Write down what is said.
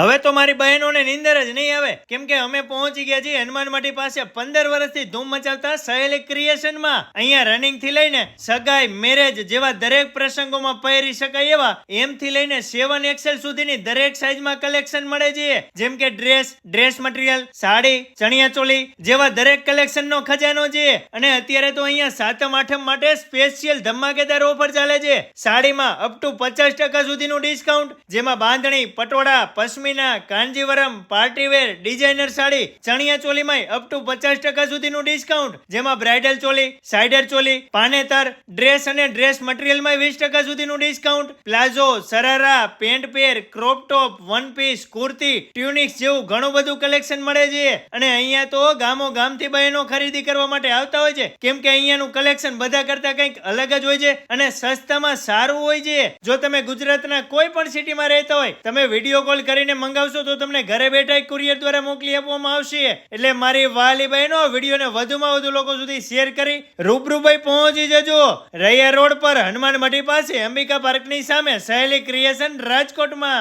હવે તો મારી બહેનોને નીંદર જ નહીં આવે, કેમ કે અમે પહોંચી ગયા છીએ હનુમાનમાટી પાસે 15 વર્ષથી ધૂમ મચાવતા સહેલી ક્રિએશનમાં. અહીંયા રનિંગ થી લઈને સગાઈ, મેરેજ જેવા દરેક પ્રસંગોમાં પહેરી શકાય એવા એમ થી લઈને 7XL સુધીની દરેક સાઈઝમાં કલેક્શન મળે છે. જેમ કે ડ્રેસ મટીરિયલ, સાડી, ચણિયા ચોલી જેવા દરેક કલેક્શનનો ખજાનો છે. અને અત્યારે તો અહીંયા સાતમ આઠમ માટે સ્પેશિયલ ધમાકેદાર ઓફર ચાલે છે. સાડીમાં અપ ટુ 50% સુધીનું ડિસ્કાઉન્ટ, જેમાં બાંધણી, પટોળા, પશ્મિના, કાંજીવરમ, પાર્ટીવેર, ડિઝાઇનર સાડી, ચણિયા ચોલીમાં અપ ટુ 50% સુધીનું ડિસ્કાઉન્ટ, જેમાં બ્રાઇડલ ચોલી, સાઇડર ચોલી, પાનેતર, ડ્રેસ અને ડ્રેસ મટીરિયલમાં 20% સુધીનું discount, palazzo, sharara, pant pair, crop top, one piece, kurti, tunics જેવું ઘણું બધું કલેક્શન મળે છે. અને અહીંયા તો ગામો ગામથી બહેનો ખરીદી કરવા માટે આવતા હોય છે, કેમ કે અહીંયાનું કલેક્શન બધા કરતા કંઈક અલગ જ હોય છે અને સસ્તામાં સારું હોય છે. જો તમે ગુજરાતના કોઈ પણ સિટીમાં રહેતા હોય, તમે વિડીયો કોલ કરીને મંગાવશો તો તમને ઘરે બેઠા કુરિયર દ્વારા મોકલી આપવામાં આવશે. એટલે મારી વાલી બહેનો, વિડીયોને વધુમાં વધુ લોકો સુધી શેર કરી રૂબરૂ પહોંચી જજો. રૈયા રોડ પર હનુમાનમાટી પાસે અંબિકા પાર્કની સામે સહેલી ક્રિએશન, રાજકોટમાં.